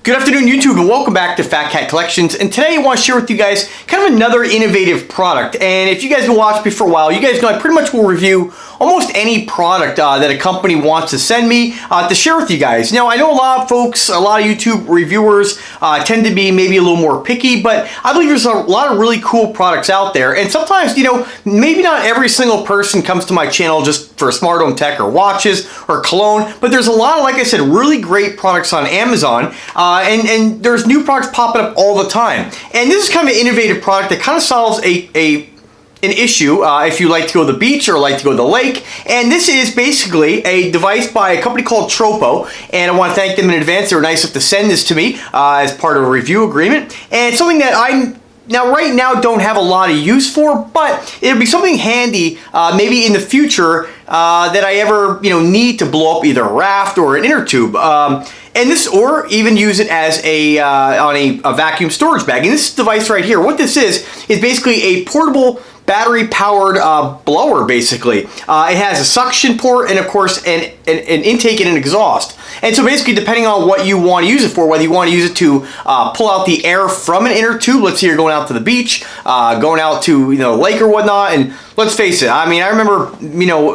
Good afternoon, YouTube, and welcome back to Fat Cat Collections. And today I want to share with you guys kind of another innovative product. And if you guys have been watching me for a while, you guys know I pretty much will review almost any product that a company wants to send me to share with you guys. Now, I know a lot of folks, a lot of YouTube reviewers tend to be maybe a little more picky, but I believe there's a lot of really cool products out there. And sometimes, you know, maybe not every single person comes to my channel just for smart home tech or watches or cologne, but there's a lot of, like I said, really great products on Amazon. And there's new products popping up all the time. And this is kind of an innovative product that kind of solves an issue if you like to go to the beach or like to go to the lake. And this is basically a device by a company called Tropo. And I want to thank them in advance. They were nice enough to send this to me as part of a review agreement. And it's something that right now don't have a lot of use for, but it'll be something handy maybe in the future that I ever need to blow up either a raft or an inner tube. And this, or even use it as on a vacuum storage bag. And this device right here, what this is basically a portable battery-powered blower, basically. It has a suction port and, of course, an intake and an exhaust. And so basically, depending on what you want to use it for, whether you want to use it to pull out the air from an inner tube, let's say you're going out to the beach, going out to the lake or whatnot, and let's face it, I mean, I remember,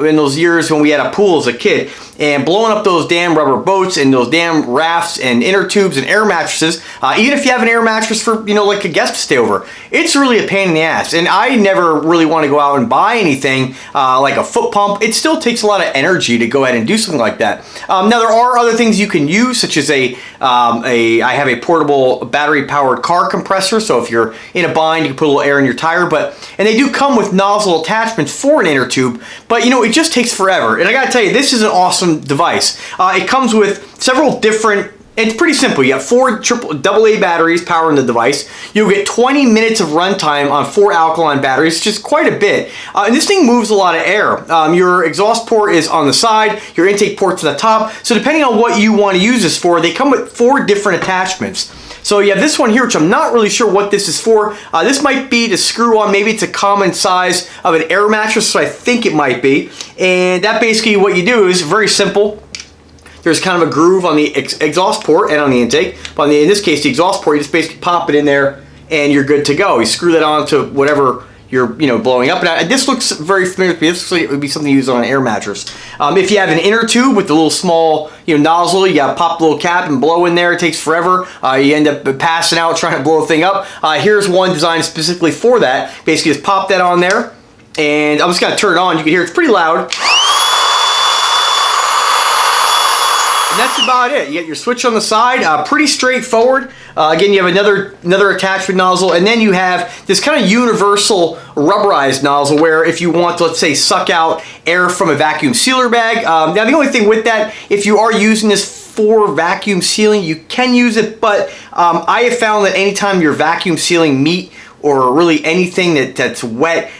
in those years when we had a pool as a kid, and blowing up those damn rubber boats and those damn rafts and inner tubes and air mattresses, even if you have an air mattress for, like a guest to stay over, it's really a pain in the ass. And I never really want to go out and buy anything like a foot pump. It still takes a lot of energy to go ahead and do something like that. Now, there are other things you can use, such as I have a portable battery-powered car compressor, so if you're in a bind, you can put a little air in your tire, and they do come with nozzle attachments for an inner tube, but it just takes forever. And I gotta tell you, this is an awesome device. It comes with several different, it's pretty simple. You have 4 AA batteries powering the device. You'll get 20 minutes of runtime on 4 alkaline batteries, which is quite a bit. And this thing moves a lot of air. Your exhaust port is on the side, your intake port's at the top. So depending on what you want to use this for, they come with 4 different attachments. So you have this one here, which I'm not really sure what this is for. This might be to screw on, maybe it's a common size of an air mattress, so I think it might be. And that basically what you do is very simple. There's kind of a groove on the exhaust port and on the intake. But in this case, the exhaust port, you just basically pop it in there and you're good to go. You screw that on to whatever you're blowing up. And this looks very familiar to me. This looks like it would be something used on an air mattress. If you have an inner tube with the little small nozzle, you gotta pop the little cap and blow in there. It takes forever. You end up passing out trying to blow the thing up. Here's one designed specifically for that. Basically just pop that on there, and I'm just gonna turn it on. You can hear it's pretty loud. And that's about it. You get your switch on the side, pretty straightforward. Again, you have another attachment nozzle, and then you have this kind of universal rubberized nozzle where if you want to, let's say, suck out air from a vacuum sealer bag. Now, the only thing with that, if you are using this for vacuum sealing, you can use it, but I have found that anytime you're vacuum sealing meat or really anything that's wet,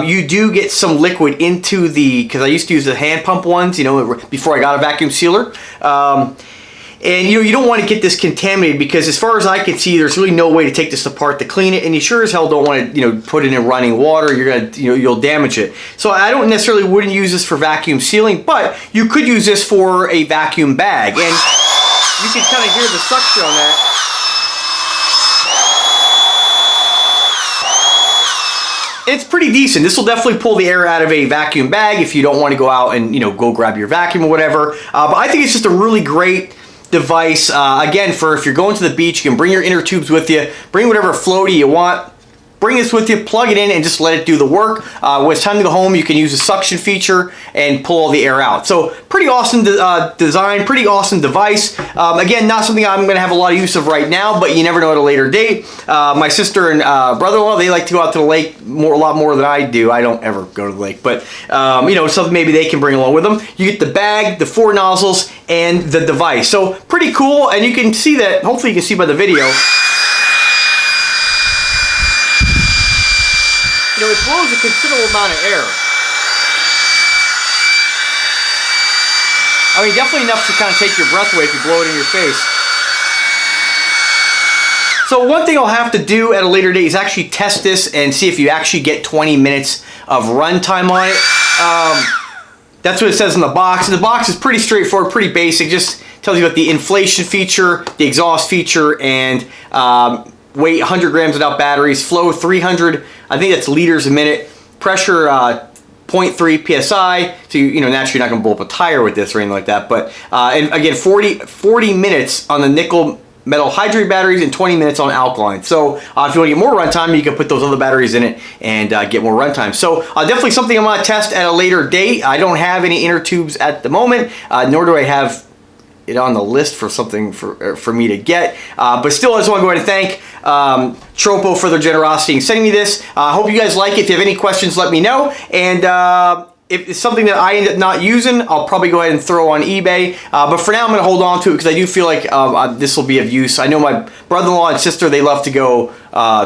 you do get some liquid into because I used to use the hand pump ones, before I got a vacuum sealer. And you don't want to get this contaminated, because as far as I can see, there's really no way to take this apart to clean it, and you sure as hell don't want to put it in running water. You'll damage it. So I don't necessarily wouldn't use this for vacuum sealing, but you could use this for a vacuum bag, and you can kind of hear the suction on that. It's pretty decent. This will definitely pull the air out of a vacuum bag if you don't want to go out and go grab your vacuum or whatever. But I think it's just a really great device. Again, for if you're going to the beach, you can bring your inner tubes with you, bring whatever floaty you want. Bring this with you, plug it in, and just let it do the work. When it's time to go home, you can use the suction feature and pull all the air out. So pretty awesome design, pretty awesome device. Again, not something I'm going to have a lot of use of right now, but you never know at a later date. My sister and brother-in-law, they like to go out to the lake a lot more than I do. I don't ever go to the lake, but something maybe they can bring along with them. You get the bag, the 4 nozzles, and the device. So pretty cool, and you can see that, hopefully you can see by the video, it blows a considerable amount of air. I mean, definitely enough to kind of take your breath away if you blow it in your face. So one thing I'll have to do at a later date is actually test this and see if you actually get 20 minutes of runtime on it. That's what it says in the box. And the box is pretty straightforward, pretty basic. Just tells you about the inflation feature, the exhaust feature, and weight 100 grams without batteries, flow 300, I think that's liters a minute, pressure 0.3 psi, so you know, naturally you're not going to blow up a tire with this or anything like that, but and again 40 minutes on the nickel metal hydrate batteries and 20 minutes on alkaline. So if you want to get more runtime, you can put those other batteries in it and get more runtime. So definitely something I'm going to test at a later date. I don't have any inner tubes at the moment, nor do I have it on the list for something for me to get. But still, I just want to go ahead and thank Tropo for their generosity in sending me this. I hope you guys like it. If you have any questions, let me know. And if it's something that I end up not using, I'll probably go ahead and throw on eBay. But for now, I'm going to hold on to it because I do feel like this will be of use. I know my brother-in-law and sister, they love to go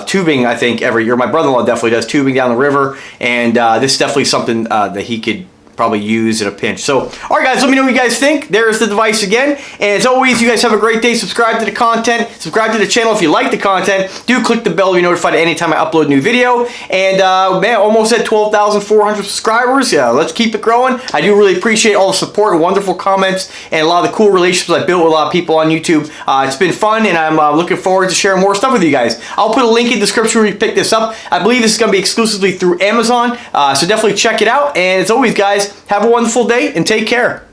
tubing, I think, every year. My brother-in-law definitely does tubing down the river. And this is definitely something that he could probably use in a pinch. So, all right, guys, let me know what you guys think. There's the device again. And as always, you guys have a great day. Subscribe to the content. Subscribe to the channel if you like the content. Do click the bell to be notified anytime I upload a new video. And, man, almost at 12,400 subscribers. Yeah, let's keep it growing. I do really appreciate all the support and wonderful comments and a lot of the cool relationships I built with a lot of people on YouTube. It's been fun, and I'm looking forward to sharing more stuff with you guys. I'll put a link in the description where you pick this up. I believe this is going to be exclusively through Amazon, so definitely check it out. And as always, guys, have a wonderful day and take care.